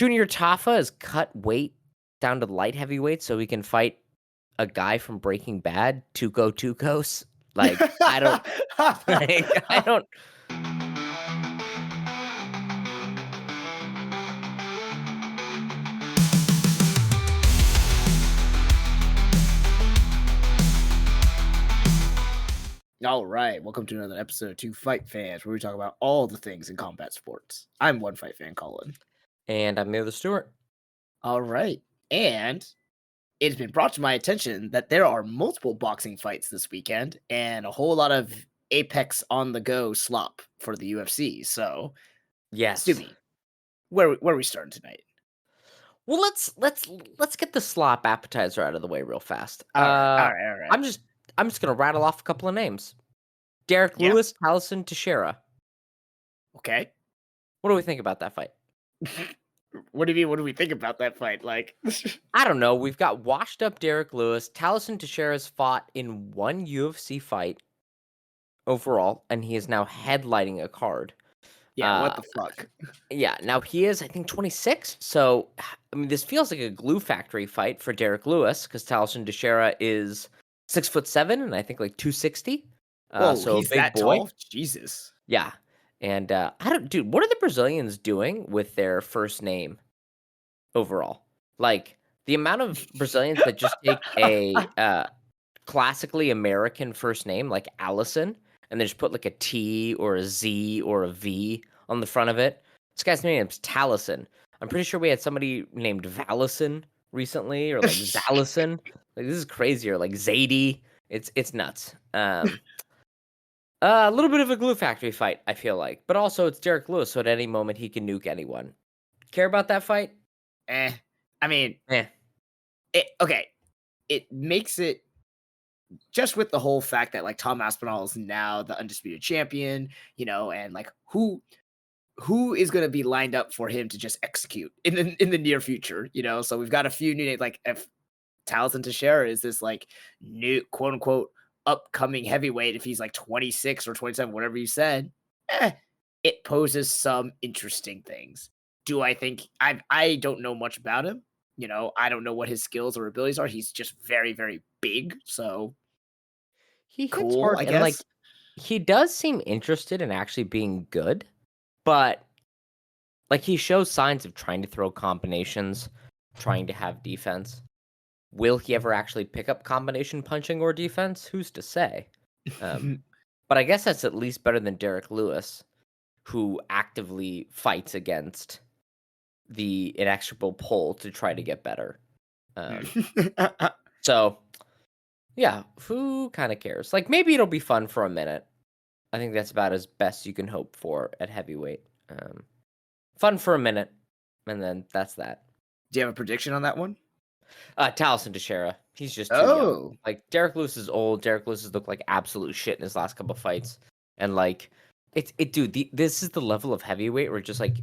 Junior Tafa is cut weight down to light heavyweight so he can fight a guy from Breaking Bad, Tuco Tucos. Like, I don't like, I don't All right, welcome to another episode of Two Fight Fans, where we talk about all the things in combat sports. I'm one fight fan, Colin. and I'm the other Stewart. All right, and it's been brought to my attention that there are multiple boxing fights this weekend and a whole lot of Apex on the go slop for the UFC. So, Yes. Stewie, where are we starting tonight? Well, let's get the slop appetizer out of the way real fast. All right, all right, all right. I'm just gonna rattle off a couple of names. Derek Yeah, Lewis, Taliesin Teixeira. okay. What do we think about that fight? What do you mean? What do we think about that fight? Like, I don't know. We've got washed up Derek Lewis. Taliesin Teixeira's fought in one UFC fight overall, and he is now headlining a card. yeah, Uh, what the fuck? yeah. Now he is, I think, 26. So, I mean, this feels like a glue factory fight for Derek Lewis because Taliesin Teixeira is 6'7" and I think like 260. Whoa, So a he's big that boy. tall? Jesus. Yeah. And I don't, dude. What are the Brazilians doing with their first name overall? Like the amount of Brazilians that just take a classically American first name like Allison and they just put like a T or a Z or a V on the front of it. This guy's name is Taliesin. I'm pretty sure we had somebody named Valison recently or like Zalison. Like this is crazy or like Zadie. It's nuts. A little bit of a glue factory fight, I feel like, but also it's Derek Lewis, so at any moment he can nuke anyone. Care about that fight? Eh. I mean, Eh. okay. It makes it just with the whole fact that like Tom Aspinall is now the undisputed champion, and like who is going to be lined up for him to just execute in the near future, So we've got a few new names like if Taliesin Teixeira is this like new quote unquote upcoming heavyweight if he's like 26 or 27, whatever you said, it poses some interesting things. Do I think I don't know much about him? I don't know what his skills or abilities are. He's just very, very big. So He hits cool, hard I and guess. like he does seem interested in actually being good, but like he shows signs of trying to throw combinations, trying to have defense. Will he ever actually pick up combination punching or defense? Who's to say? Um, but I guess that's at least better than Derek Lewis, who actively fights against the inexorable pull to try to get better. So yeah, who kind of cares? Like maybe it'll be fun for a minute. I think that's about as best you can hope for at heavyweight. Fun for a minute, and then that's that. Do you have a prediction on that one? Taliesin Teixeira, he's just too young. Oh, Like Derek Lewis is old. Derek Lewis has looked like absolute shit in his last couple fights, and like dude. This is the level of heavyweight where just like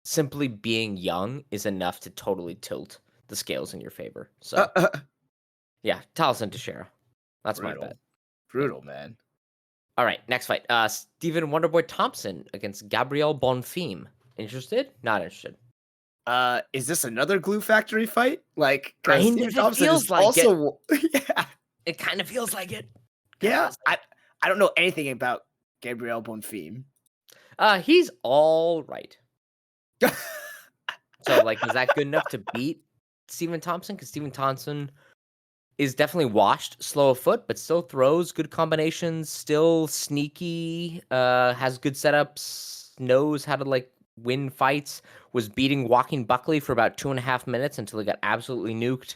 simply being young is enough to totally tilt the scales in your favor. So yeah, Taliesin Teixeira. That's my brutal, bet. brutal, man. All right, next fight. Stephen Wonderboy Thompson against Gabriel Bonfim. Interested? Not interested. Is this another glue factory fight? Like, because Kind Stephen of. It Thompson feels is like it. also, yeah, It kind of feels like it. yeah. I don't know anything about Gabriel Bonfim. He's all right. So, like, is that good enough to beat Stephen Thompson? Because Stephen Thompson is definitely washed, slow of foot, but still throws good combinations, still sneaky, has good setups, knows how to, like, win fights, was beating Joaquin Buckley for about 2.5 minutes until he got absolutely nuked.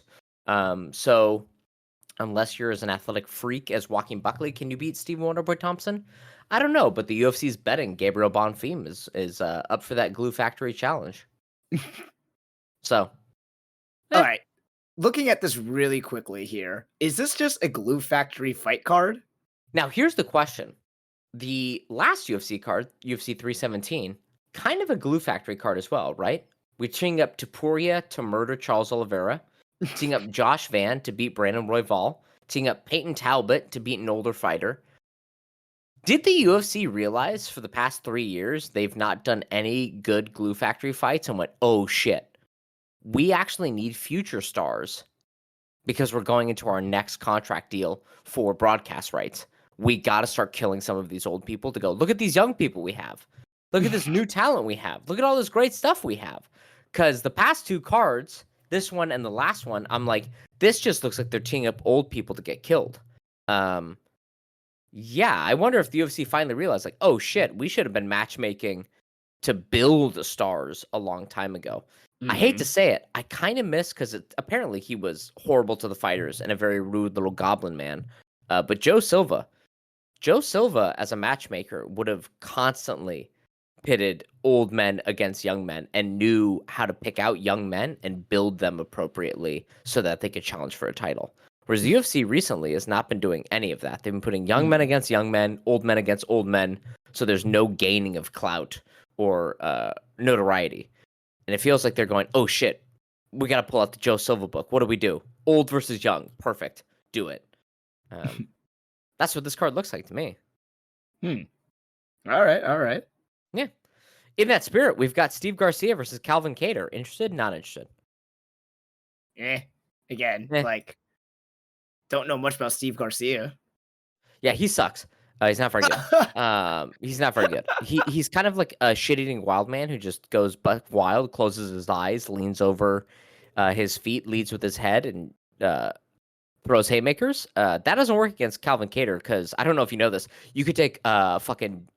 So, unless you're as an athletic freak as Joaquin Buckley, can you beat Stephen Wonderboy Thompson? I don't know, but the UFC's betting Gabriel Bonfim is up for that glue factory challenge. So, All eh. right. Looking at this really quickly here, is this just a glue factory fight card? Now here's the question. The last UFC card, UFC 317, kind of a glue factory card as well, right? We're teeing up Topuria to murder Charles Oliveira, teeing up Josh Van to beat Brandon Royval, teeing up Peyton Talbot to beat an older fighter. Did the UFC realize for the past 3 years they've not done any good glue factory fights and went, oh shit, we actually need future stars because we're going into our next contract deal for broadcast rights. We got to start killing some of these old people to go, look at these young people we have. Look at this new talent we have. Look at all this great stuff we have. Because the past 2 cards, this one and the last one, I'm like, this just looks like they're teeing up old people to get killed. Yeah, I wonder if the UFC finally realized, like, oh shit, we should have been matchmaking to build the stars a long time ago. I hate to say it, I kind of miss because apparently he was horrible to the fighters and a very rude little goblin man. But Joe Silva as a matchmaker would have constantly pitted old men against young men and knew how to pick out young men and build them appropriately so that they could challenge for a title. Whereas the UFC recently has not been doing any of that. They've been putting young men against young men, old men against old men, so there's no gaining of clout or notoriety. And it feels like they're going, oh shit, we got to pull out the Joe Silva book. What do we do? Old versus young. Perfect. Do it. That's what this card looks like to me. All right. Yeah. In that spirit, we've got Steve Garcia versus Calvin Kattar. Interested? Not interested. Again, like, don't know much about Steve Garcia. Yeah, he sucks. He's not very good. He's not very good. He's kind of like a shit-eating wild man who just goes buck wild, closes his eyes, leans over his feet, leads with his head, and throws haymakers. That doesn't work against Calvin Kattar because I don't know if you know this. You could take a fucking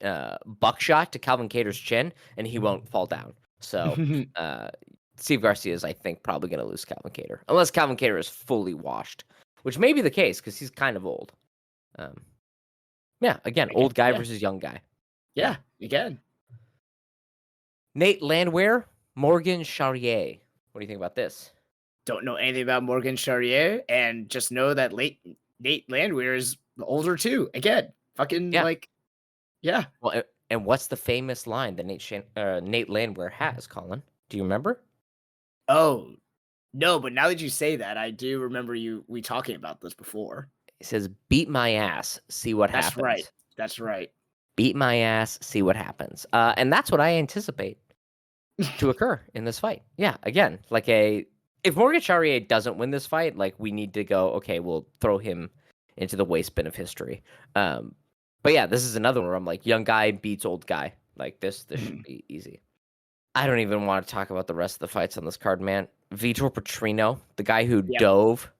buckshot to Calvin Kattar's chin and he won't fall down. So Steve Garcia is, I think, probably going to lose Calvin Kattar unless Calvin Kattar is fully washed, which may be the case because he's kind of old. Yeah, again, old guy versus young guy. Yeah, again. Nate Landwehr, Morgan Charrier. What do you think about this? Don't know anything about Morgan Charrier, and just know that Nate Landwehr is older too. Again, fucking yeah. Well, and what's the famous line that Nate Landwehr has, Colin? Do you remember? Oh, no, but now that you say that, I do remember we talking about this before. He says, beat my ass, see what happens. That's right. Beat my ass, see what happens. And that's what I anticipate to occur in this fight. Yeah, again, like if Morgan Charrier doesn't win this fight, like we need to go, okay, we'll throw him into the waste bin of history. But yeah, this is another one where I'm like, young guy beats old guy. Like this should be easy. I don't even want to talk about the rest of the fights on this card, man. Vitor Petrino, the guy who dove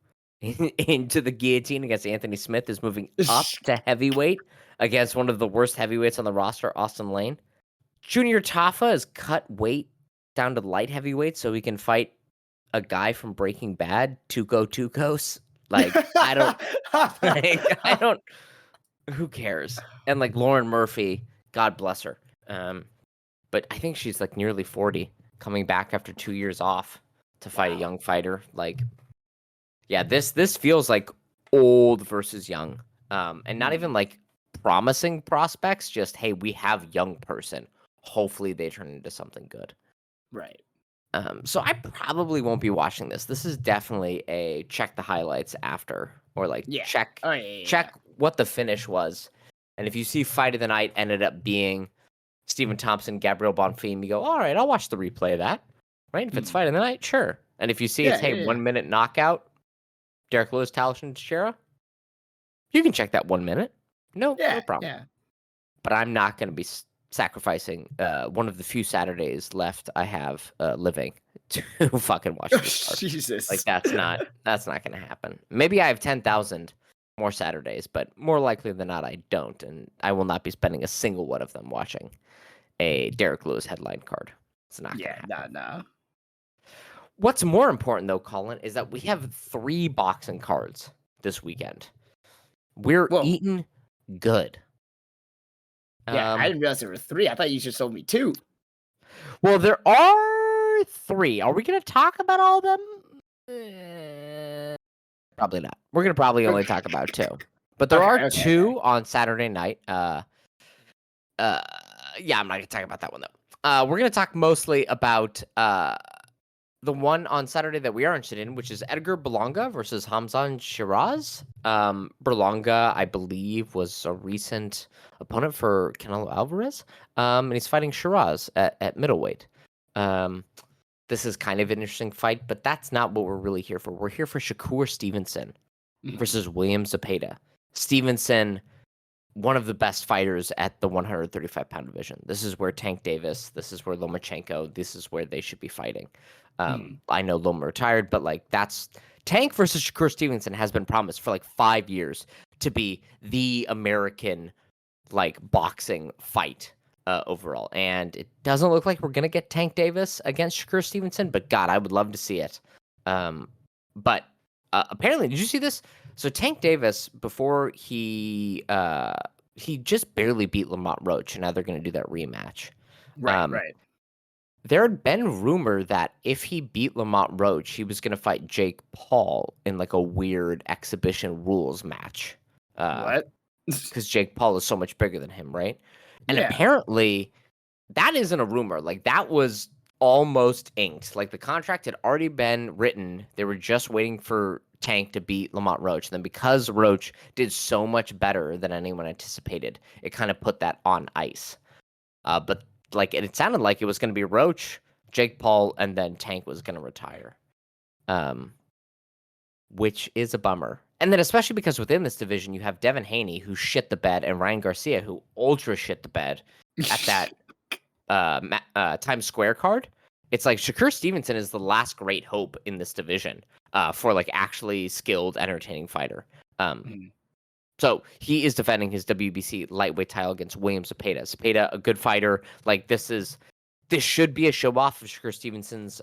into the guillotine against Anthony Smith, is moving up to heavyweight against one of the worst heavyweights on the roster, Austin Lane. Junior Tafa is cut weight down to light heavyweight so he can fight a guy from Breaking Bad, Tuco Tucos. Like, I don't, who cares? And like Lauren Murphy, God bless her. But I think she's like nearly 40, coming back after 2 years off to fight a young fighter. Like, yeah, this feels like old versus young. And not even like promising prospects, just, hey, we have young person. Hopefully they turn into something good. Right. So I probably won't be watching this. This is definitely a check the highlights after, or like check what the finish was. And if you see fight of the night ended up being Stephen Thompson, Gabriel Bonfim, you go, all right, I'll watch the replay of that. Right? If it's fight of the night, sure. And if you see it's 1 minute knockout, Derek Lewis, Talishon Teixeira, you can check that 1 minute. No problem. Yeah. But I'm not going to be sacrificing one of the few Saturdays left I have living to fucking watch this card. Jesus. Like that's not going to happen. Maybe I have 10,000 more Saturdays, but more likely than not I don't, and I will not be spending a single one of them watching a Derek Lewis headline card. It's not going to happen. No. What's more important though, Colin, is that we have 3 boxing cards this weekend. We're eating good. Yeah, I didn't realize there were 3. I thought you just told me 2. Well, there are 3. Are we going to talk about all of them? Probably not. We're going to probably only talk about 2. But there are 2 on Saturday night. Yeah, I'm not going to talk about that one, though. We're going to talk mostly about the one on Saturday that we are interested in, which is Edgar Berlanga versus Hamzan Shiraz. Berlanga, I believe, was a recent opponent for Canelo Alvarez. And he's fighting Shiraz at middleweight. this is kind of an interesting fight, but that's not what we're really here for. We're here for Shakur Stevenson Mhm. versus William Zepeda. Stevenson, one of the best fighters at the 135-pound division. This is where Tank Davis, this is where Lomachenko, this is where they should be fighting. Mhm. I know Loma retired, but like that's Tank versus Shakur Stevenson has been promised for like 5 years to be the American like boxing fight overall, and it doesn't look like we're gonna get Tank Davis against Shakur Stevenson. But God, I would love to see it. But apparently, did you see this? So Tank Davis, before he just barely beat Lamont Roach, and now they're gonna do that rematch. Right, Um, right. there had been rumor that if he beat Lamont Roach, he was gonna fight Jake Paul in like a weird exhibition rules match. Uh, What? because Jake Paul is so much bigger than him, right? And Yeah. apparently, that isn't a rumor. Like that was almost inked. Like the contract had already been written. They were just waiting for Tank to beat Lamont Roach. And then because Roach did so much better than anyone anticipated, it kind of put that on ice. But like it sounded like it was going to be Roach, Jake Paul, and then Tank was going to retire. Um, which is a bummer. And then especially because within this division, you have Devin Haney, who shit the bed, and Ryan Garcia, who ultra shit the bed at that Times Square card. It's like Shakur Stevenson is the last great hope in this division for like actually skilled, entertaining fighter. Mhm. So he is defending his WBC lightweight title against William Zepeda. Zepeda, a good fighter. Like this should be a show off of Shakur Stevenson's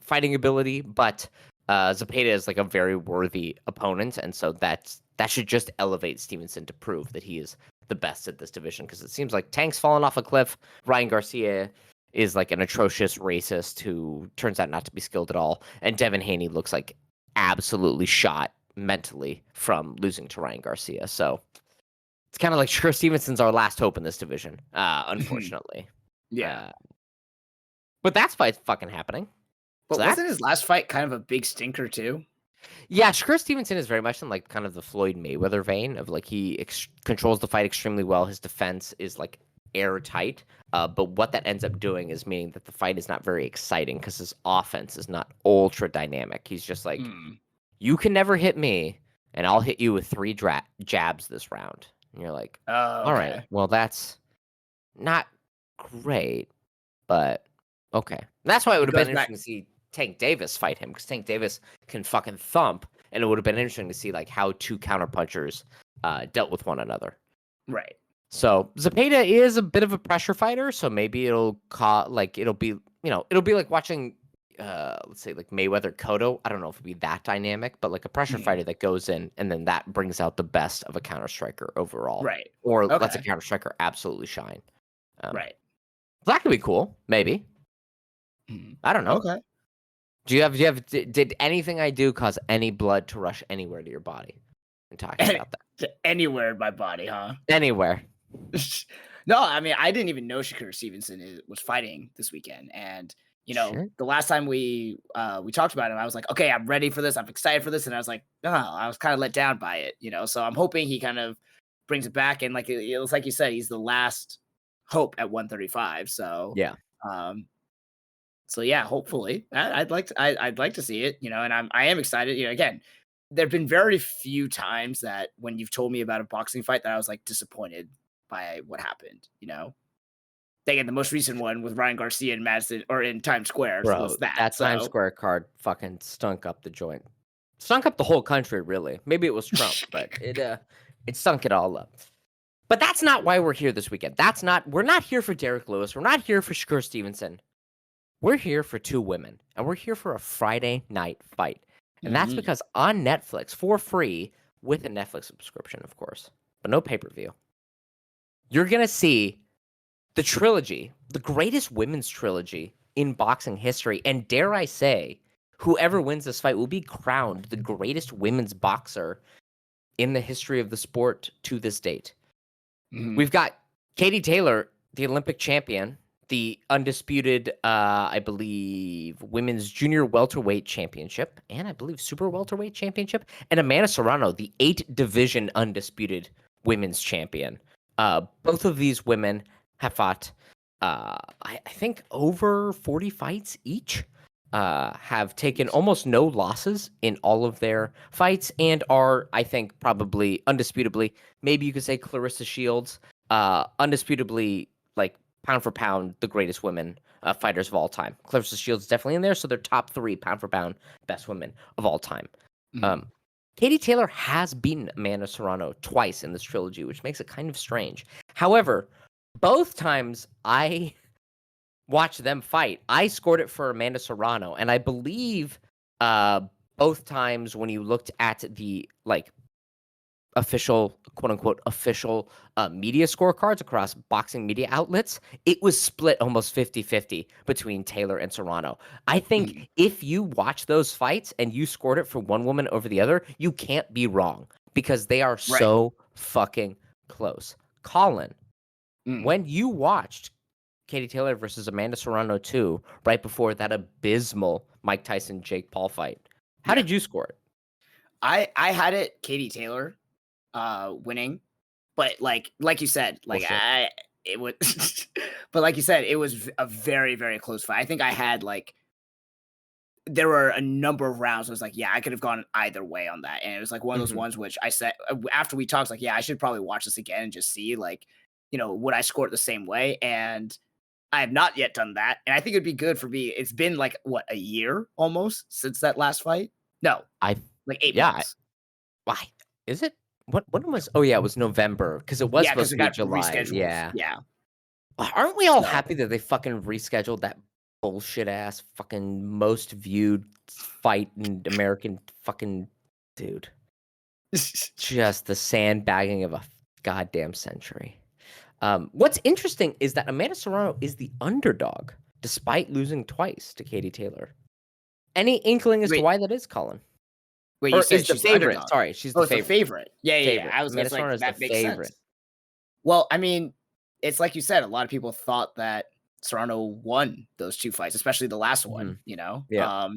fighting ability, but Zepeda is like a very worthy opponent, and so that should just elevate Stevenson to prove that he is the best at this division. Because it seems like Tank's fallen off a cliff. Ryan Garcia is like an atrocious racist who turns out not to be skilled at all, and Devin Haney looks like absolutely shot mentally from losing to Ryan Garcia. So it's kind of like Shakur Stevenson's our last hope in this division, unfortunately. Yeah. Uh, but that's fight's fucking happening. So But that, wasn't his last fight kind of a big stinker too? yeah, Shakur Stevenson is very much in like kind of the Floyd Mayweather vein of like he controls the fight extremely well. His defense is like airtight. But what that ends up doing is meaning that the fight is not very exciting because his offense is not ultra dynamic. He's just like, Mm. you can never hit me, and I'll hit you with 3 jabs this round. And you're like, Oh, all right, okay. well, that's not great, but okay. That's why it would It have been goes back. interesting to see Tank Davis fight him because Tank Davis can fucking thump, and it would have been interesting to see like how two counterpunchers dealt with one another. Right. So Zepeda is a bit of a pressure fighter, so maybe it'll be like watching let's say like Mayweather Cotto. I don't know if it'd be that dynamic, but like a pressure Mhm. fighter that goes in and then that brings out the best of a counter striker overall. Right. Or lets a Okay. counter striker absolutely shine. Right. That could be cool, maybe. Mhm. I don't know. Okay. Did anything I do cause any blood to rush anywhere to your body? I'm talking about that. Anywhere in my body, huh? Anywhere. No, I mean, I didn't even know Shakur Stevenson was fighting this weekend, and Shit. the last time we talked about him, I was like, okay, I'm ready for this, I'm excited for this, and I was like, oh, I was kind of let down by it, So I'm hoping he kind of brings it back, and like it was like you said, he's the last hope at 135. Yeah. Um, so yeah, hopefully, I'd like to see it, and I am excited. Again, there've been very few times that when you've told me about a boxing fight that I was like disappointed by what happened. Again, the most recent one with Ryan Garcia in Madison or in Times Square was Bro, that. that Times So Square card fucking stunk up the joint. Stunk up the whole country, really. Maybe it was Trump, but it stunk it all up. But that's not why we're here this weekend. We're not here for Derek Lewis. We're not here for Shakur Stevenson. We're here for 2 women, and we're here for a Friday night fight. And that's Mhm. because on Netflix, for free, with a Netflix subscription, of course, but no pay-per-view, you're gonna see the trilogy, the greatest women's trilogy in boxing history. And dare I say, whoever wins this fight will be crowned the greatest women's boxer in the history of the sport to this date. Mhm. We've got Katie Taylor, the Olympic champion, the undisputed, I believe, women's junior welterweight championship, and I believe super welterweight championship, and Amanda Serrano, the 8 division undisputed women's champion. Both of these women have fought, I think, over 40 fights each. have taken almost no losses in all of their fights and are, I think, probably undisputably, maybe you could say Clarissa Shields, undisputably, like pound for pound, the greatest women fighters of all time. Clarissa Shields is definitely in there, so they're top 3 pound for pound best women of all time. Mhm. Katie Taylor has beaten Amanda Serrano twice in this trilogy, which makes it kind of strange. However, both times I watch them fight, I scored it for Amanda Serrano, and I believe both times when you looked at the official, quote unquote, official media scorecards across boxing media outlets, it was split almost 50-50 between Taylor and Serrano. I Mhm. think if you watch those fights and you scored it for one woman over the other, you can't be wrong because they are Right. so fucking close. Colin, Mm. when you watched Katie Taylor versus Amanda Serrano 2 right before that abysmal Mike Tyson Jake Paul fight, how Yeah. did you score it? I had it Katie Taylor winning, but like you said, Bullshit. it was but like you said, it was a very, very close fight. I think I had there were a number of rounds. I was like, yeah, I could have gone either way on that. And it was like one of those Mhm. ones which I said after we talked, I was like, yeah, I should probably watch this again and just see would I score it the same way? And I have not yet done that. And I think it'd be good for me. It's been like what, a year almost since that last fight? No, I like 8 yeah, months. why is it? What when was Oh, yeah, it was November because it was Yeah, because supposed it to be got July, rescheduled. yeah. Yeah. Aren't we all So happy that they fucking rescheduled that bullshit ass fucking most viewed fight in American fucking dude? Just the sandbagging of a goddamn century. What's interesting is that Amanda Serrano is the underdog despite losing twice to Katie Taylor. Any inkling as to wait, why that is, Colin? wait, you Or is said the she's the favorite, underdog. sorry, she's Oh, the it's the favorite. favorite. Yeah, yeah, yeah. Favorite. I was Amanda gonna Serrano is the that makes favorite. sense. Well, I mean, it's like you said, a lot of people thought that Serrano won those 2 fights, especially the last one, Mhm. Yeah.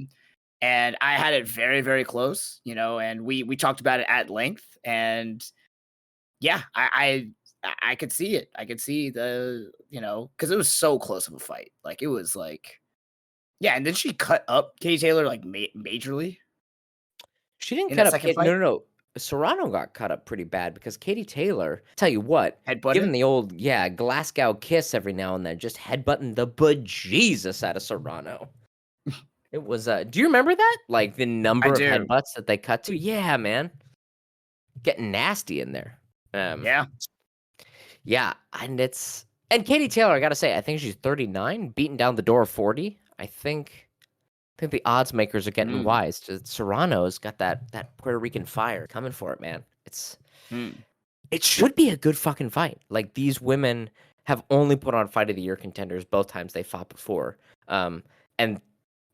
and I had it very, very close, and we talked about it at length, and yeah, I could see it. I could see because it was so close of a fight. Like, it was like yeah, and then she cut up Katie Taylor, like, majorly She didn't in cut that up second Kate no, fight. no, no. Serrano got cut up pretty bad because Katie Taylor, tell you what, Headbutted? given the old, yeah, Glasgow kiss every now and then, just headbutting the bejesus out of Serrano. It was, do you remember that? Like, the I number of do. headbutts that they cut to? Yeah, man. Getting nasty in there. Yeah. Yeah, and Katie Taylor, I gotta say, I think she's 39, beating down the door of 40. I think the odds makers are getting Mm, wise. Serrano's got that Puerto Rican fire coming for it, man. mm. It should be a good fucking fight. Like these women have only put on fight of the year contenders both times they fought before. And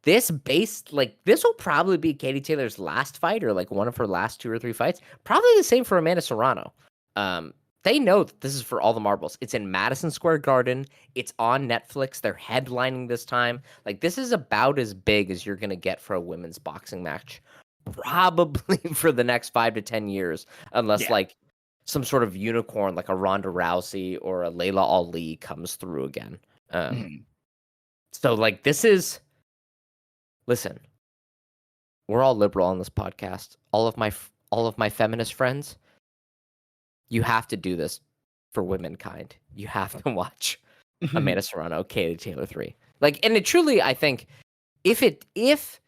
this will probably be Katie Taylor's last fight or like one of her last 2 or 3 fights. Probably the same for Amanda Serrano. Um, they know that this is for all the marbles. It's in Madison Square Garden. It's on Netflix. They're headlining this time. Like this is about as big as you're gonna get for a women's boxing match, probably for the next 5 to 10 years, unless Yeah. like some sort of unicorn like a Ronda Rousey or a Layla Ali comes through again. Um, Mhm. so like listen, we're all liberal on this podcast. All of my feminist friends, you have to do this for womankind. You have to watch Amanda Serrano, Katie Taylor 3. Like, and it truly, I think, if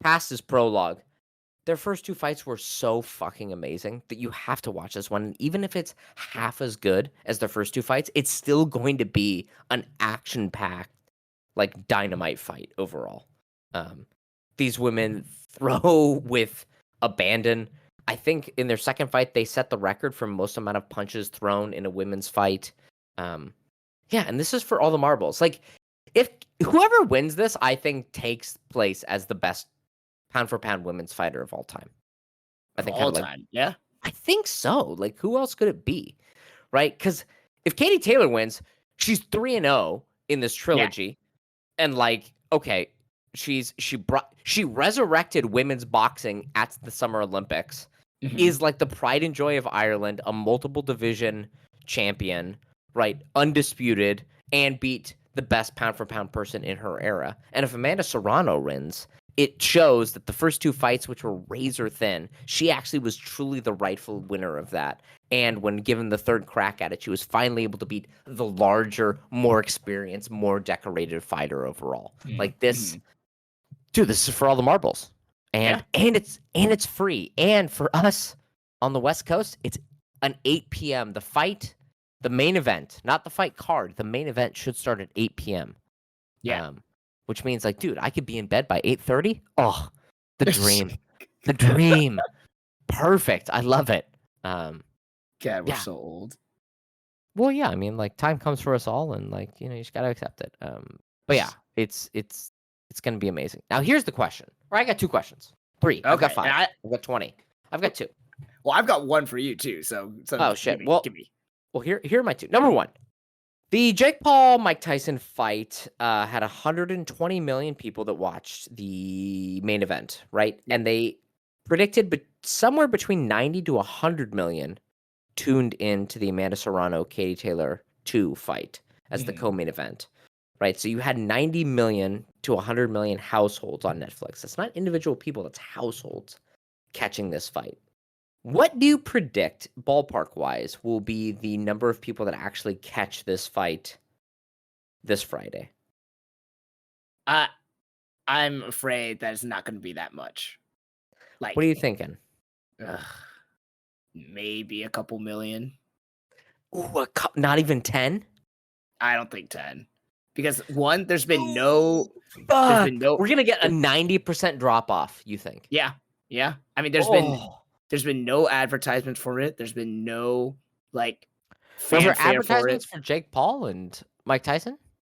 past this prologue, their first 2 fights were so fucking amazing that you have to watch this one. And even if it's half as good as their first 2 fights, it's still going to be an action-packed, like dynamite fight overall. Um, these women throw with abandon. I think in their second fight, they set the record for most amount of punches thrown in a women's fight. Um, yeah, and this is for all the marbles. Like, if whoever wins this, I think takes place as the best pound for pound women's fighter of all time. I Of think kind all of like time. Yeah. I think so. Like, who else could it be? Right? Because if Katie Taylor wins, she's 3-0 in this Yeah. trilogy. And like, okay, she resurrected women's boxing at the Summer Olympics, Mhm. is like the pride and joy of Ireland, a multiple division champion, right? Undisputed, and beat the best pound for pound person in her era. And if Amanda Serrano wins, it shows that the first 2 fights, which were razor thin, she actually was truly the rightful winner of that. And when given the third crack at it, she was finally able to beat the larger, more experienced, more decorated fighter overall. Like this, dude, this is for all the marbles. And it's free. And for us on the West Coast, it's an 8 p.m. The main event, not the fight card. The main event should start at 8 p.m. Yeah. Which means like, dude, I could be in bed by 8:30. Oh, the dream. The dream. Perfect. I love it. God, we're so old. Well, yeah, I mean, like time comes for us all, and like, you just gotta accept it. But yeah, it's gonna be amazing. Now here's the question. Or I got 2 questions. 3. I've got 5. I've got 20. I've got 2. Well, I've got 1 for you too. So oh shit. Give me. Well, here are my 2. Number 1. The Jake Paul Mike Tyson fight had 120 million people that watched the main event, right? And they predicted somewhere between 90 to 100 million tuned in to the Amanda Serrano Katie Taylor 2 fight as the co-main event, right? So you had 90 million to 100 million households on Netflix. That's not individual people, that's households catching this fight. What do you predict, ballpark-wise, will be the number of people that actually catch this fight this Friday? I'm afraid that it's not going to be that much. Like, what are you thinking? Maybe a couple million. Ooh, not even 10? I don't think 10. Because 1, there's been no. We're gonna get a 90% drop off. You think? Yeah. I mean, there's been no advertisements for it. There's been no like. Were there advertisements for Jake Paul and Mike Tyson?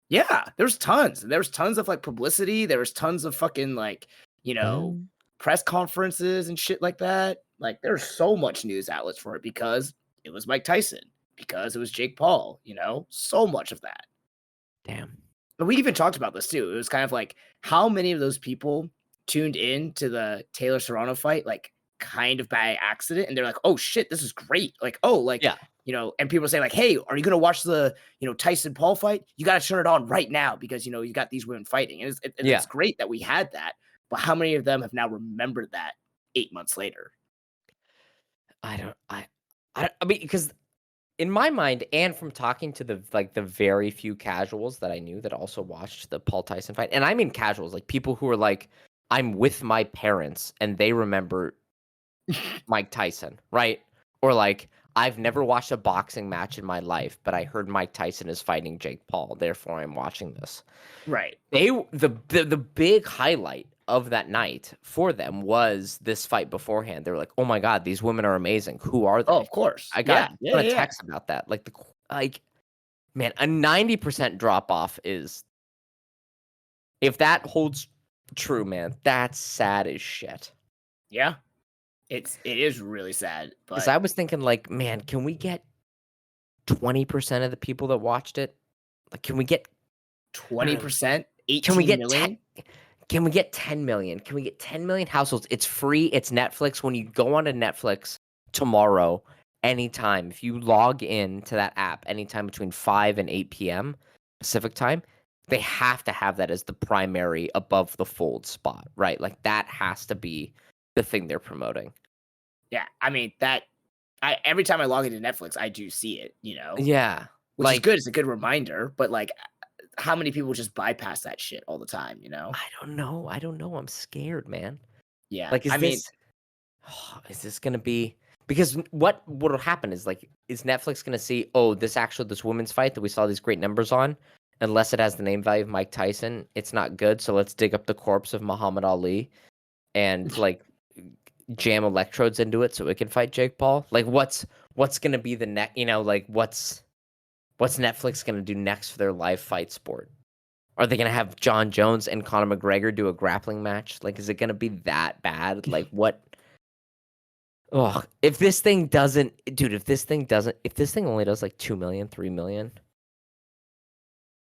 Yeah, there's tons. There was tons of like publicity. There was tons of fucking like press conferences and shit like that. Like there's so much news outlets for it because it was Mike Tyson, because it was Jake Paul. So much of that. Damn. And we even talked about this too. It was kind of like how many of those people tuned in to the Taylor Serrano fight, like kind of by accident, and they're like, "Oh shit, this is great!" Like, and people say like, "Hey, are you gonna watch the Tyson Paul fight? You got to turn it on right now because you got these women fighting." And it's great that we had that, but how many of them have now remembered that 8 months later? I mean, because in my mind, and from talking to the very few casuals that I knew that also watched the Paul Tyson fight, and I mean casuals, like people who are like, I'm with my parents and they remember Mike Tyson, right? Or like, I've never watched a boxing match in my life, but I heard Mike Tyson is fighting Jake Paul, therefore I'm watching this. Right. The big highlight of that night for them was this fight beforehand. They were like, "Oh my god, these women are amazing. Who are they?" Oh, of course. I got a text about that. Man, a 90% drop off is, if that holds true, man, that's sad as shit. Yeah. It is really sad. Because I was thinking, like, man, can we get 20% of the people that watched it? Like, can we get 20%? 18 million? Can we get 10 million? Can we get 10 million households? It's free. It's Netflix. When you go onto Netflix tomorrow, anytime, if you log in to that app anytime between 5 and 8 p.m. Pacific time, they have to have that as the primary above the fold spot, right? Like that has to be the thing they're promoting. Yeah, I mean every time I log into Netflix, I do see it, Yeah. Which is good. It's a good reminder, but like how many people just bypass that shit all the time, I don't know. I'm scared, man. Yeah. Like, is this going to be, because what'll happen is like, is Netflix going to see, oh, this women's fight that we saw these great numbers on, unless it has the name value of Mike Tyson, it's not good. So let's dig up the corpse of Muhammad Ali and like jam electrodes into it so it can fight Jake Paul. Like what's going to be the next, like what's Netflix going to do next for their live fight sport? Are they going to have John Jones and Conor McGregor do a grappling match? Like, is it going to be that bad? Like, what? Oh, if this thing only does like 2 million, 3 million,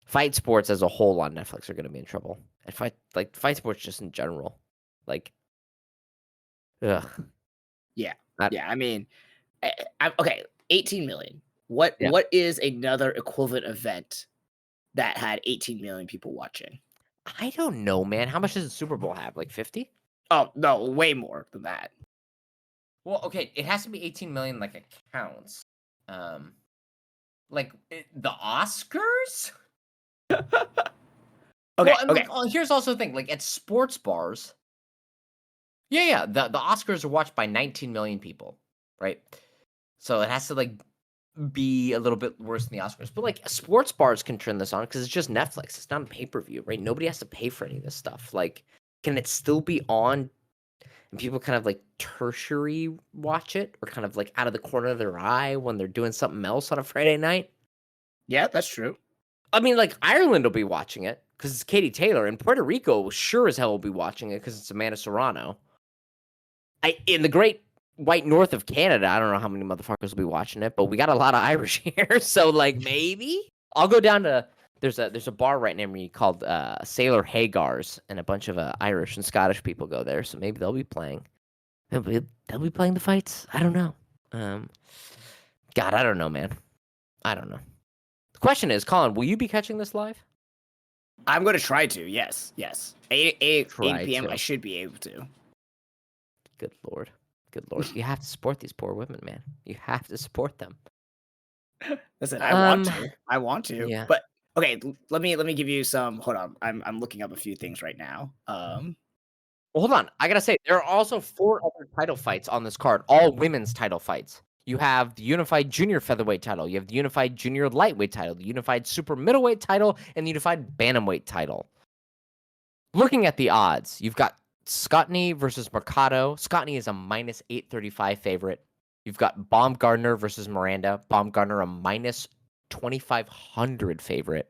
fight sports as a whole on Netflix are going to be in trouble. And fight sports just in general. Like, ugh. Yeah. I mean, okay, 18 million. What is another equivalent event that had 18 million people watching. I don't know, man. How much does the Super Bowl have? Like 50? Oh, no, way more than that. Well, okay, it has to be 18 million like accounts. The Oscars? Okay, Well, and okay. here's also the thing, like at sports bars. Yeah, the Oscars are watched by 19 million people, right? So it has to like be a little bit worse than the Oscars. But like sports bars can turn this on because it's just Netflix. It's not a pay-per-view, right? Nobody has to pay for any of this stuff. Like, can it still be on and people kind of like tertiary watch it or kind of like out of the corner of their eye when they're doing something else on a Friday night? Yeah, that's true. I mean, like Ireland will be watching it because it's Katie Taylor, and Puerto Rico sure as hell will be watching it because it's Amanda Serrano. In the great white north of Canada, I don't know how many motherfuckers will be watching it, but we got a lot of Irish here, so like maybe I'll go down to there's a bar right near me called Sailor Hagar's, and a bunch of Irish and Scottish people go there, so maybe they'll be playing. They'll be playing the fights. I don't know. God, I don't know, man. I don't know. The question is, Colin, will you be catching this live? I'm going to try to. Yes. 8 p.m. to. I should be able to. Good lord. You have to support these poor women, man. You have to support them. Listen, I want to. Yeah. But okay, let me give you some. Hold on, I'm looking up a few things right now. Well, hold on. I gotta say, there are also 4 other title fights on this card, all women's title fights. You have the Unified Junior Featherweight title, you have the Unified Junior Lightweight title, the Unified Super Middleweight title, and the Unified Bantamweight title. Looking at the odds, you've got Scotney versus Mercado. Scotney is a minus 835 favorite. You've got Baumgardner versus Miranda. Baumgardner a minus 2,500 favorite.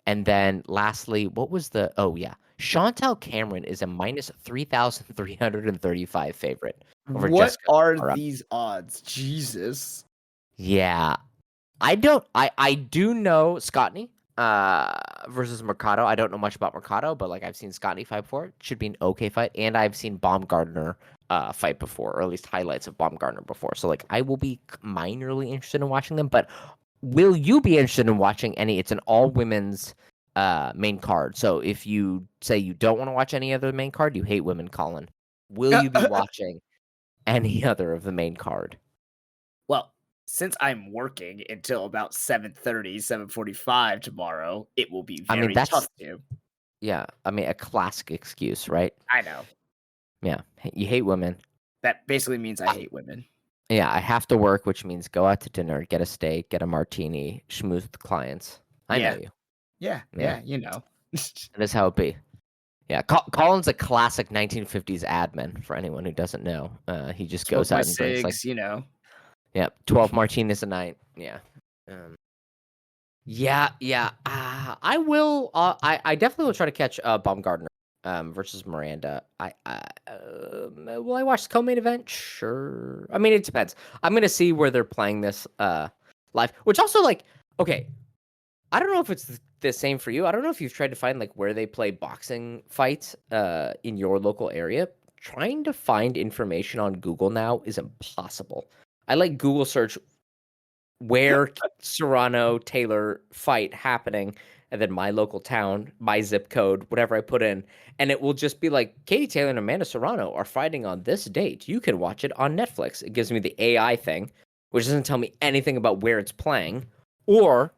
And then lastly, what was the... Oh, yeah. Chantel Cameron is a minus 3,335 favorite. What are these odds? Jesus. Yeah. I do know Scotney versus Mercado. I don't know much about Mercado, but like I've seen Scotney fight before. It should be an okay fight. And I've seen Baumgardner fight before, or at least highlights of Baumgardner before. So like I will be minorly interested in watching them. But will you be interested in watching any? It's an all women's main card. So if you say you don't want to watch any other main card, you hate women, Colin, will you be watching any other of the main card? Well, since I'm working until about 7:30, 7:45 tomorrow, it will be very tough to. Yeah, I mean, a classic excuse, right? I know. Yeah, you hate women. That basically means I hate women. Yeah, I have to work, which means go out to dinner, get a steak, get a martini, schmooze with the clients. I know you. Yeah, you know. That is how it be. Yeah, Colin's a classic 1950s admin, for anyone who doesn't know. He just goes out and drinks like, you know. Yeah, 12 martinis a night. Yeah. I will. I definitely will try to catch Baumgardner versus Miranda. Will I watch the co-main event? Sure. I mean, it depends. I'm gonna see where they're playing this live. Which also, like, okay, I don't know if it's the same for you. I don't know if you've tried to find like where they play boxing fights in your local area. Trying to find information on Google now is impossible. I like Google search where Serrano Taylor fight happening, and then my local town, my zip code, whatever I put in, and it will just be like Katie Taylor and Amanda Serrano are fighting on this date. You can watch it on Netflix. It gives me the AI thing, which doesn't tell me anything about where it's playing, or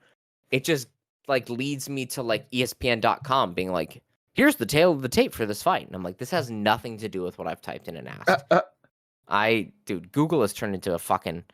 it just like leads me to like ESPN.com being like, here's the tail of the tape for this fight. And I'm like, this has nothing to do with what I've typed in and asked. Dude, Google has turned into a fucking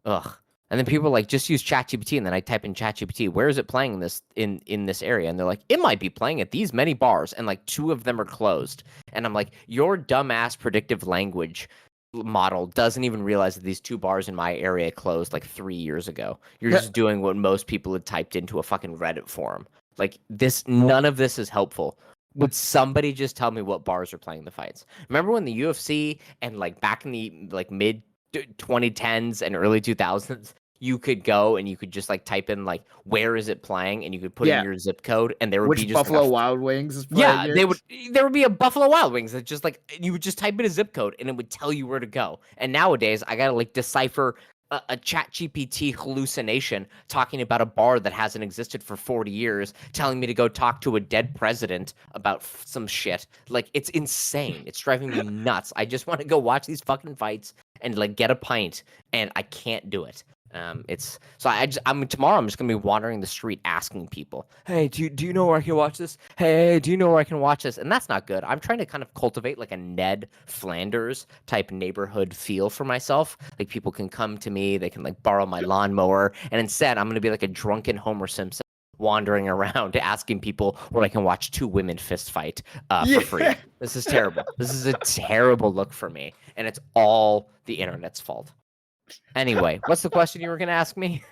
ugh. And then people are like, just use ChatGPT, and then I type in ChatGPT, where is it playing this in this area? And they're like, it might be playing at these many bars, and like 2 of them are closed. And I'm like, your dumbass predictive language model doesn't even realize that these 2 bars in my area closed like 3 years ago. You're just doing what most people had typed into a fucking Reddit forum. Like none of this is helpful. Would somebody just tell me what bars are playing the fights? Remember when the UFC and like back in the like mid 2010s and early 2000s, you could go and you could just like type in like where is it playing, and you could put in your zip code, and there would be just Buffalo Wild Wings is playing. Yeah, there would be a Buffalo Wild Wings that just like you would just type in a zip code and it would tell you where to go. And nowadays I gotta like decipher a chat GPT hallucination talking about a bar that hasn't existed for 40 years, telling me to go talk to a dead president about some shit. Like, it's insane. It's driving me nuts. I just want to go watch these fucking fights and like get a pint, and I can't do it. It's so I'm tomorrow. I'm just gonna be wandering the street asking people, "Hey, do you know where I can watch this? Hey, do you know where I can watch this?" And that's not good. I'm trying to kind of cultivate like a Ned Flanders type neighborhood feel for myself. Like people can come to me, they can like borrow my lawnmower, and instead I'm gonna be like a drunken Homer Simpson wandering around asking people where I can watch two women fist fight for free. Yeah. This is terrible. This is a terrible look for me, and it's all the internet's fault. Anyway, what's the question you were going to ask me?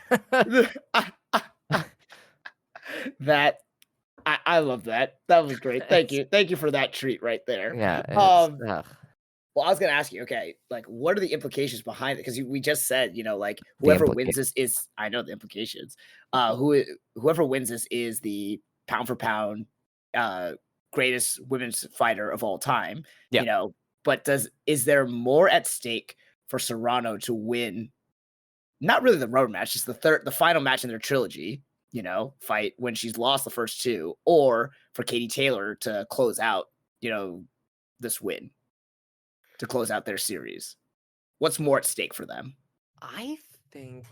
That I love that. That was great. Thank It's you. Thank you for that treat right there. yeah, it's ugh, Well, I was gonna ask you, okay, like, what are the implications behind it? Because we just said, like, the whoever wins implication. this is, I know the implications. Whoever wins this is the pound for pound uh greatest women's fighter of all time, Yeah. But is there more at stake for Serrano to win? Not really the road match, just the final match in their trilogy, fight when she's lost the first two, or for Katie Taylor to close out, this win to close out their series. What's more at stake for them? I think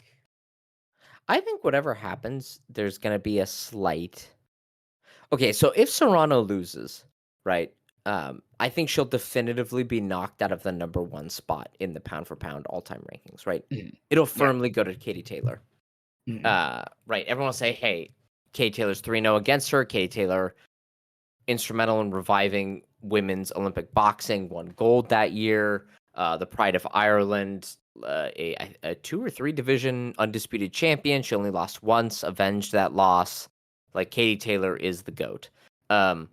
I think whatever happens, there's going to be a slight. Okay, so if Serrano loses, right? I think she'll definitively be knocked out of the number one spot in the pound for pound all time rankings, right? Mhm. It'll Yeah. firmly go to Katie Taylor. Mhm. Right. Everyone will say, hey, Katie Taylor's 3-0 against her. Katie Taylor, instrumental in reviving women's Olympic boxing, won gold that year. The pride of Ireland, a 2 or 3 division undisputed champion. She only lost once, avenged that loss. Like, Katie Taylor is the GOAT. Um,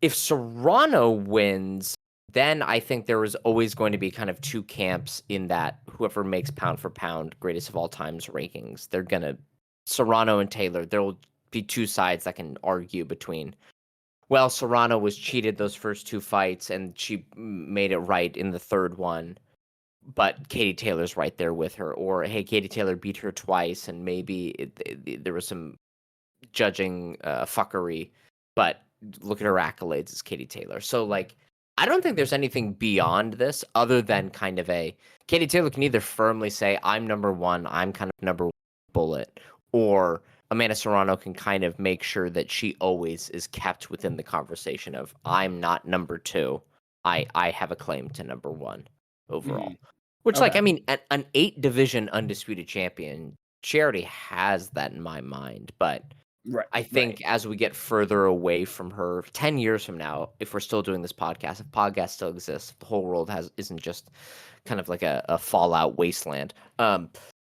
if Serrano wins, then I think there is always going to be kind of two camps in that whoever makes pound for pound greatest of all times rankings, they're going to Serrano and Taylor, there will be two sides that can argue between, well, Serrano was cheated those first two fights and she made it right in the third one, but Katie Taylor's right there with her. Or, hey, Katie Taylor beat her twice and maybe there was some judging fuckery, but look at her accolades as Katie Taylor. So, like, I don't think there's anything beyond this other than kind of a Katie Taylor can either firmly say, I'm number one, I'm kind of number one bullet, or Amanda Serrano can kind of make sure that she always is kept within the conversation of, I'm not number two. I have a claim to number one overall. Mhm. Which, like, Okay. I mean, an 8 division undisputed champion, she already has that in my mind. But Right. I Right. think as we get further away from her, 10 years from now, if we're still doing this podcast, if podcasts still exist, if the whole world isn't just kind of like a fallout wasteland,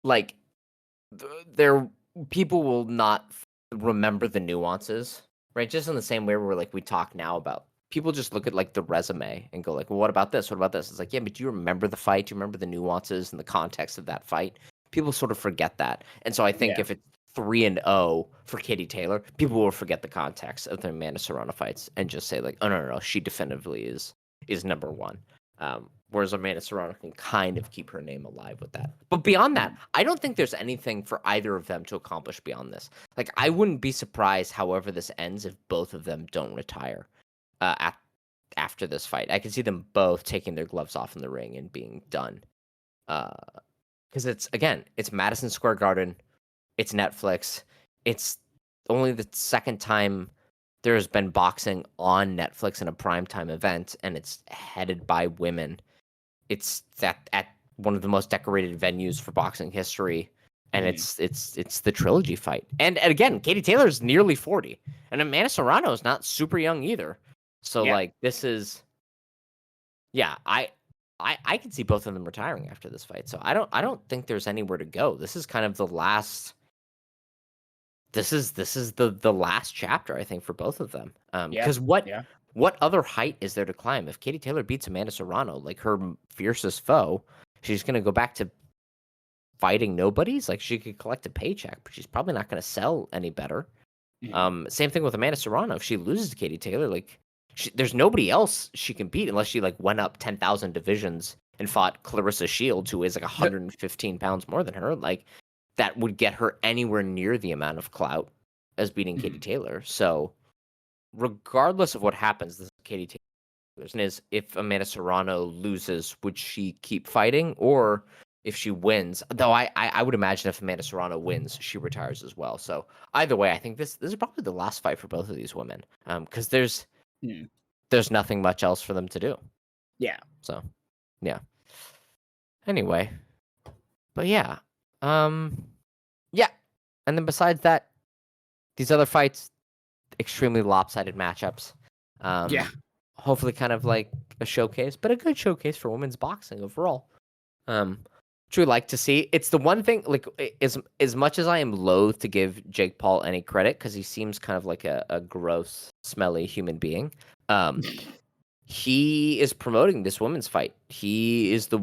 like there people will not remember the nuances, right? Just in the same way where like we talk now about people just look at like the resume and go like, well, what about this? What about this? It's like, yeah, but do you remember the fight? Do you remember the nuances and the context of that fight? People sort of forget that. And so I think Yeah. if it's 3-0 for Katie Taylor, people will forget the context of the Amanda Serrano fights and just say like, oh no, she definitively is number one. Whereas Amanda Serrano can kind of keep her name alive with that. But beyond that, Mhm. I don't think there's anything for either of them to accomplish beyond this. Like, I wouldn't be surprised, however this ends, if both of them don't retire after this fight. I can see them both taking their gloves off in the ring and being done. Because it's Madison Square Garden, it's Netflix, it's only the second time there has been boxing on Netflix in a primetime event, and it's headed by women. It's that at one of the most decorated venues for boxing history, and Mhm. it's the trilogy fight. And again, Katie Taylor's nearly 40, and Amanda Serrano is not super young either. So Yeah. like this is yeah, I can see both of them retiring after this fight. So I don't think there's anywhere to go. This is kind of the last this is the last chapter I think for both of them. Yeah. Because what Yeah. what other height is there to climb? If Katie Taylor beats Amanda Serrano, like her fiercest foe, she's gonna go back to fighting nobodies. Like she could collect a paycheck, but she's probably not gonna sell any better. Mhm. Same thing with Amanda Serrano. If she loses to Katie Taylor, like there's nobody else she can beat unless she like went up 10,000 divisions and fought Clarissa Shields, who is like 115 pounds more than her, like that would get her anywhere near the amount of clout as beating Katie Taylor. So regardless of what happens, this is Katie Taylor. Question is, if Amanda Serrano loses, would she keep fighting, or if she wins? Though I would imagine if Amanda Serrano wins, she retires as well. So either way, I think this is probably the last fight for both of these women, because there's nothing much else for them to do. Yeah. So, yeah. Anyway, but yeah, yeah, and then besides that, these other fights, extremely lopsided matchups. Yeah. Hopefully kind of like a showcase, but a good showcase for women's boxing overall. Which we like to see. It's the one thing, like, as much as I am loath to give Jake Paul any credit, because he seems kind of like a gross, smelly human being. He is promoting this women's fight. He is the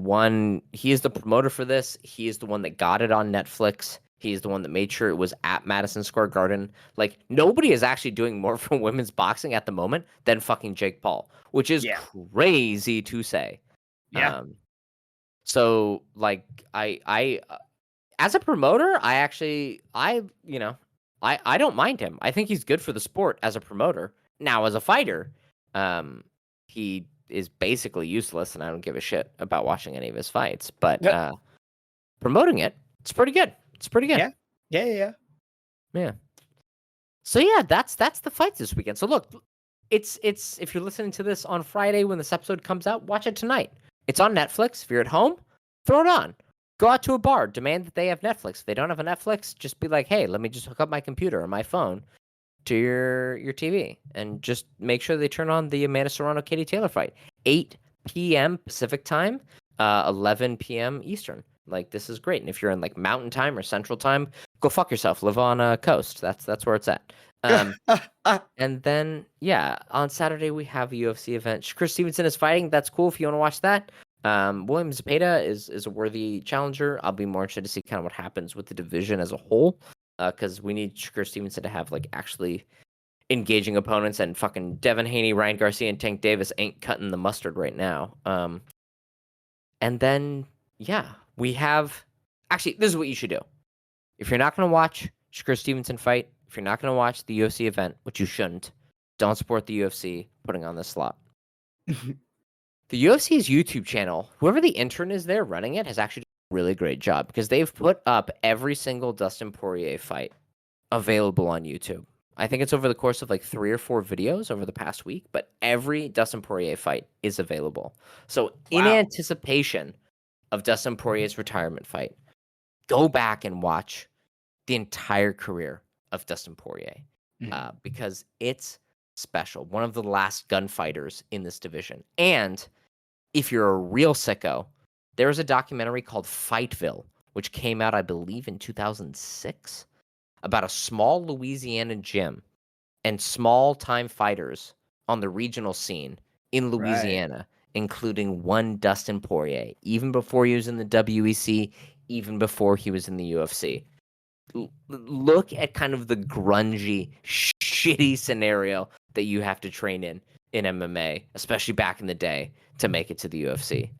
promoter for this. He is the one that got it on Netflix. He's the one that made sure it was at Madison Square Garden. Like, nobody is actually doing more for women's boxing at the moment than fucking Jake Paul, which is crazy to say. Yeah. So, like, I as a promoter, I don't mind him. I think he's good for the sport as a promoter. Now, as a fighter, he is basically useless, and I don't give a shit about watching any of his fights. But promoting it, it's pretty good. It's pretty good. Yeah. So yeah, that's the fights this weekend. So look, it's if you're listening to this on Friday when this episode comes out, watch it tonight. It's on Netflix. If you're at home, throw it on. Go out to a bar, demand that they have Netflix. If they don't have a Netflix, just be like, hey, let me just hook up my computer or my phone to your TV, and just make sure they turn on the Amanda Serrano Katie Taylor fight. 8 p.m. Pacific time, 11 p.m. Eastern. Like, this is great. And if you're in like Mountain Time or Central Time, go fuck yourself. Live on a coast. That's where it's at. And then on Saturday we have a UFC event. Chris Stevenson is fighting. That's cool if you want to watch that. William Zepeda is a worthy challenger. I'll be more interested to see kind of what happens with the division as a whole, because we need Chris Stevenson to have like actually engaging opponents, and fucking Devin Haney, Ryan Garcia, and Tank Davis ain't cutting the mustard right now. And then we have, actually, this is what you should do. If you're not going to watch Shakur Stevenson fight, if you're not going to watch the UFC event, which you shouldn't, don't support the UFC putting on this slot. The UFC's YouTube channel, whoever the intern is there running it, has actually done a really great job, because they've put up every single Dustin Poirier fight available on YouTube. I think it's over the course of like 3 or 4 videos over the past week, but every Dustin Poirier fight is available. So in anticipation of Dustin Poirier's retirement fight, go back and watch the entire career of Dustin Poirier, because it's special. One of the last gunfighters in this division. And if you're a real sicko, there is a documentary called Fightville, which came out, I believe, in 2006, about a small Louisiana gym and small-time fighters on the regional scene in Louisiana, including one Dustin Poirier, even before he was in the WEC, even before he was in the UFC. Look at kind of the grungy, shitty scenario that you have to train in MMA, especially back in the day, to make it to the UFC.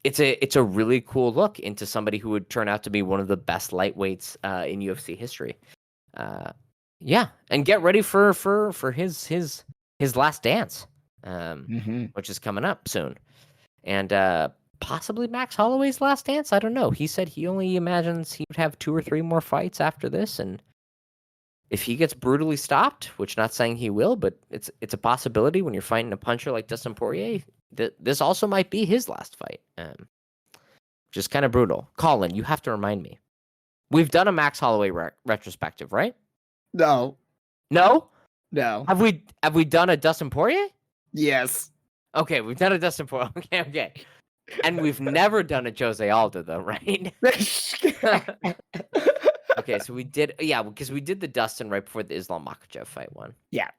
It's a really cool look into somebody who would turn out to be one of the best lightweights in UFC history. And get ready for his last dance, which is coming up soon, and possibly Max Holloway's last dance. I don't know. He said he only imagines he would have 2 or 3 more fights after this, and if he gets brutally stopped, which not saying he will, but it's a possibility when you're fighting a puncher like Dustin Poirier, this also might be his last fight. Just kind of brutal. Colin, you have to remind me. We've done a Max Holloway retrospective, right? No. No? No. Have we done a Dustin Poirier? Yes. Okay, we've done a Dustin Poirier. Okay. And we've never done a Jose Aldo, though, right? Okay, so we did, because we did the Dustin right before the Islam Makhachev fight one. Yeah.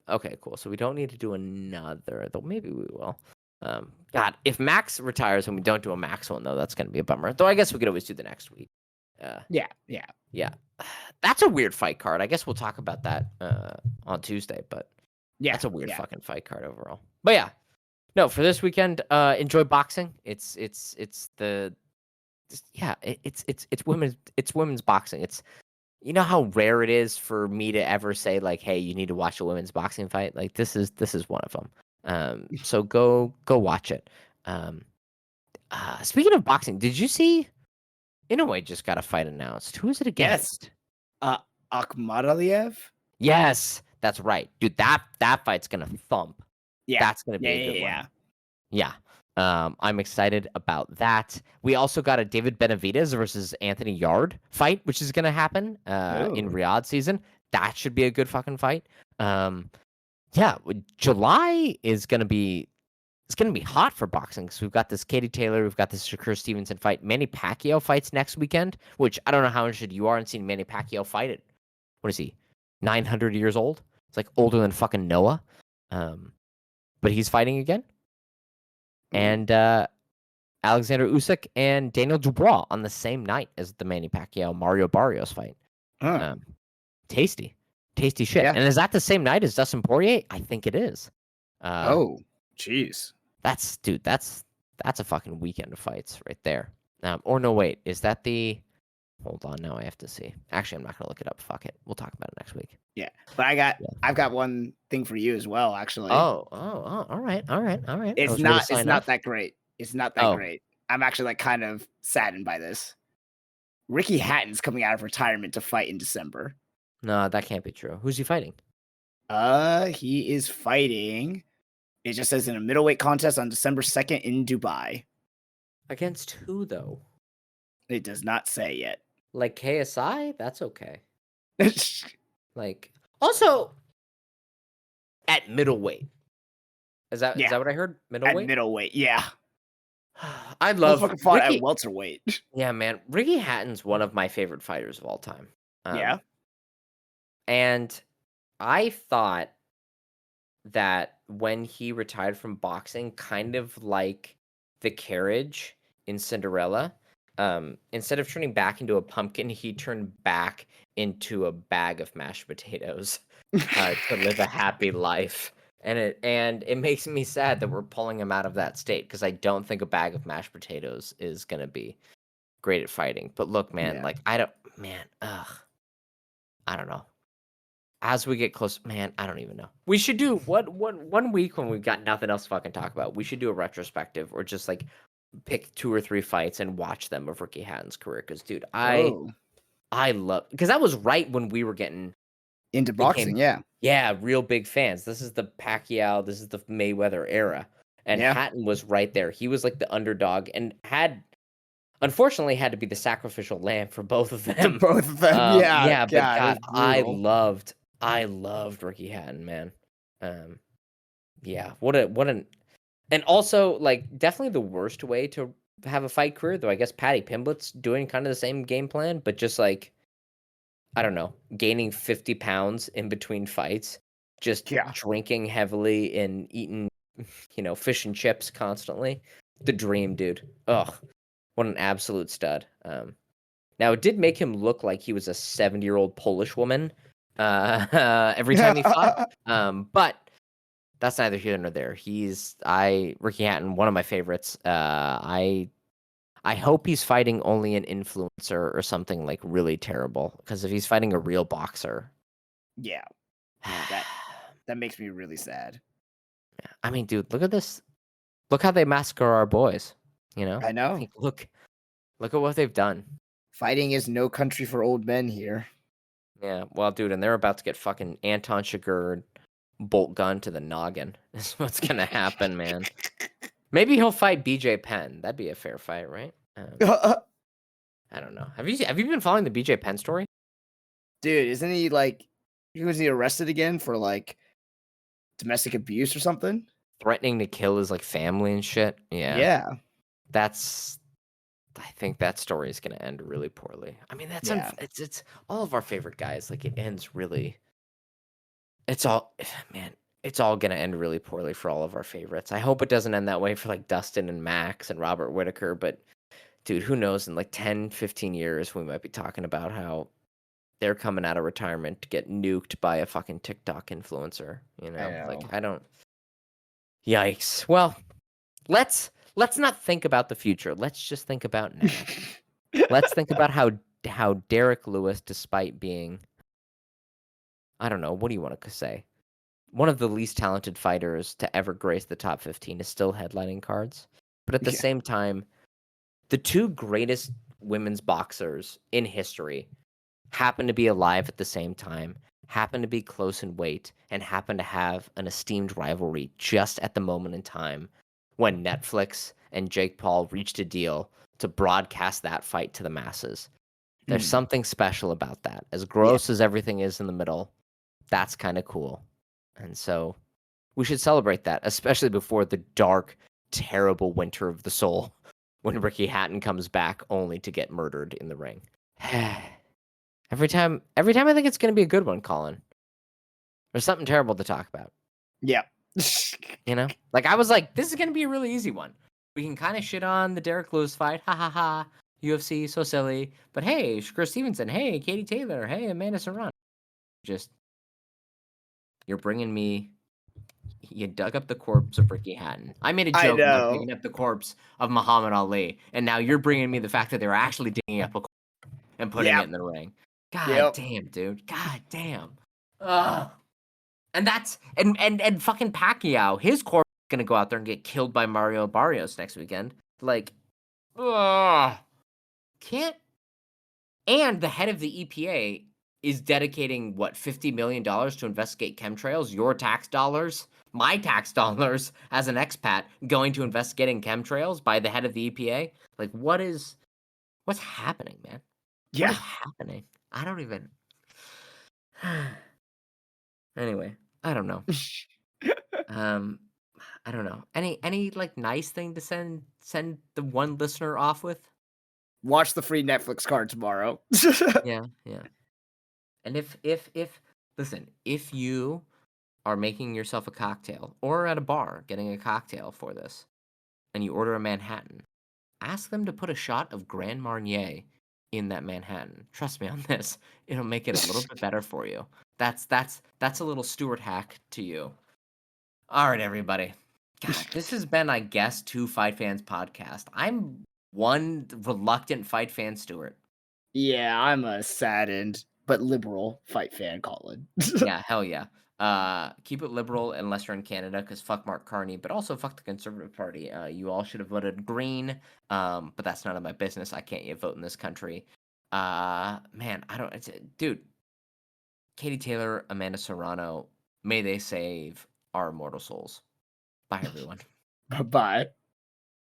Okay, cool. So we don't need to do another, though maybe we will. God, if Max retires and we don't do a Max one, though, that's going to be a bummer. Though I guess we could always do the next week. Yeah. That's a weird fight card. I guess we'll talk about that on Tuesday, but that's a weird fucking fight card overall. But No, for this weekend, enjoy boxing. It's the yeah, it's women's boxing. It's you know how rare it is for me to ever say like, hey, you need to watch a women's boxing fight. Like this is one of them. So go watch it. Um, speaking of boxing, did you see Inoue just got a fight announced? Who is it Yes. against? Uh, Akhmadaliev? Yes, that's right, dude. That fight's gonna thump. Yeah. That's gonna Yeah, be a yeah, good one. yeah. Yeah. I'm excited about that. We also got a David Benavidez versus Anthony Yard fight, which is gonna happen in Oh. Riyadh season. That should be a good fucking fight. Yeah, July is gonna be it's gonna be hot for boxing because we've got this Katie Taylor, we've got this Shakur Stevenson fight. Manny Pacquiao fights next weekend, which I don't know how interested you are in seeing Manny Pacquiao fight it. What is he? 900 years old? It's like older than fucking Noah. Um, but he's fighting again. Ooh. And Alexander Usyk and Daniel Dubois on the same night as the Manny Pacquiao Mario Barrios fight. Huh. Um, tasty, tasty shit. Yeah. And is that the same night as Dustin Poirier? I think it is. Oh, jeez. That's a fucking weekend of fights right there. Or no, wait, is that the? Hold on, now I have to see. Actually, I'm not gonna look it up. Fuck it, we'll talk about it next week. Yeah. But I've got one thing for you as well, actually. Oh, all right. I It's was ready to not it's sign not off. that great. It's not that Oh, great. I'm actually like kind of saddened by this. Ricky Hatton's coming out of retirement to fight in December. no, that can't be true. Who's he fighting? He is fighting. It just says in a middleweight contest on December 2nd in Dubai. Against who though? It does not say yet. Like KSI? That's okay. Like also at middleweight. Is Yeah, that what I heard? at Middleweight? middleweight. Yeah. I love Motherfucker fought at Ricky. welterweight. Yeah, man. Ricky Hatton's one of my favorite fighters of all time. Yeah. And I thought that when he retired from boxing, kind of like the carriage in Cinderella, instead of turning back into a pumpkin, he turned back into a bag of mashed potatoes to live a happy life. And it makes me sad that we're pulling him out of that state because I don't think a bag of mashed potatoes is gonna be great at fighting. But look, man, Yeah. like I don't know. As we get close, man, I don't even know. We should do one week when we've got nothing else to fucking talk about. We should do a retrospective or just like pick 2 or 3 fights and watch them of Ricky Hatton's career. Because dude, Oh. I love because that was right when we were getting Into became boxing, yeah. yeah, real big fans. This is the Pacquiao, this is the Mayweather era. And Yeah. Hatton was right there. He was like the underdog and unfortunately had to be the sacrificial lamb for both of To them. both of them. Yeah. Yeah, but God, it God, was brutal. I loved Ricky Hatton, man. Um, yeah, what an and also like definitely the worst way to have a fight career, though I guess Paddy Pimblett's doing kind of the same game plan, but just like I don't know, gaining 50 pounds in between fights, just Yeah. drinking heavily and eating, fish and chips constantly. The dream, dude. Ugh, what an absolute stud. Now it did make him look like he was a 70-year-old Polish woman every time he fought. But that's neither here nor there. Ricky Hatton, one of my favorites. I hope he's fighting only an influencer or something like really terrible. Because if he's fighting a real boxer, Yeah. That makes me really sad. I mean, dude, look at this. Look how they massacre our boys. I know. Like, look at what they've done. Fighting is no country for old men here. Yeah, well, dude, and they're about to get fucking Anton Chigurh bolt gun to the noggin. Is what's gonna happen, man. Maybe he'll fight BJ Penn. That'd be a fair fight, right? I don't know. Have you been following the BJ Penn story? Dude, isn't he was he arrested again for like domestic abuse or something? Threatening to kill his like family and shit. Yeah, Yeah. I think that story is gonna end really poorly. I mean, Yeah. it's all of our favorite guys. Like it ends really. It's all man. It's all gonna end really poorly for all of our favorites. I hope it doesn't end that way for like Dustin and Max and Robert Whitaker. But dude, who knows? In like 10, 15 years, we might be talking about how they're coming out of retirement to get nuked by a fucking TikTok influencer. I know. Like I don't. Yikes. Well, let's not think about the future. Let's just think about now. Let's think about how Derek Lewis, despite being, I don't know, what do you want to say? One of the least talented fighters to ever grace the top 15 is still headlining cards. But at the Yeah. same time, the two greatest women's boxers in history happen to be alive at the same time, happen to be close in weight, and happen to have an esteemed rivalry just at the moment in time when Netflix and Jake Paul reached a deal to broadcast that fight to the masses. There's Mm. something special about that. As Yeah. gross as everything is in the middle, that's kind of cool. And so we should celebrate that, especially before the dark, terrible winter of the soul when Ricky Hatton comes back only to get murdered in the ring. Every time I think it's going to be a good one, Colin. There's something terrible to talk about. Yeah. You know? Like, I was like, this is going to be a really easy one. We can kind of shit on the Derek Lewis fight. Ha ha ha. UFC, so silly. But hey, Chris Stevenson. Hey, Katie Taylor. Hey, Amanda Serrano. Just, you're bringing me. You dug up the corpse of Ricky Hatton. I made a I joke about know. digging up the corpse of Muhammad Ali. And now you're bringing me the fact that they're actually digging up a corpse and putting Yeah. it in the ring. God Yep. damn, dude. God damn. Ugh. And that's and fucking Pacquiao, his corpse is gonna go out there and get killed by Mario Barrios next weekend. Like, ugh, can't. And the head of the EPA is dedicating what $50 million to investigate chemtrails. Your tax dollars, my tax dollars, as an expat, going to investigating chemtrails by the head of the EPA. Like, what's happening, man? What Yeah. is happening? I don't even. Anyway, I don't know. Um, I don't know. Any like nice thing to send the one listener off with? Watch the free Netflix card tomorrow. Yeah, yeah. And if listen, if you are making yourself a cocktail or at a bar getting a cocktail for this and you order a Manhattan, ask them to put a shot of Grand Marnier in that Manhattan. Trust me on this. It'll make it a little bit better for you. That's a little Stewart hack to you. All right, everybody. God, this has been, I guess, two Fight Fans podcast. I'm one reluctant Fight fan, Stuart. Yeah, I'm a saddened but liberal fight fan, Colin. Yeah, hell yeah. Keep it liberal unless you're in Canada, because fuck Mark Carney, but also fuck the Conservative Party. You all should have voted Green, but that's none of my business. I can't yet vote in this country. Man, I don't. Dude, Katie Taylor, Amanda Serrano, may they save our immortal souls. Bye, everyone. Bye bye.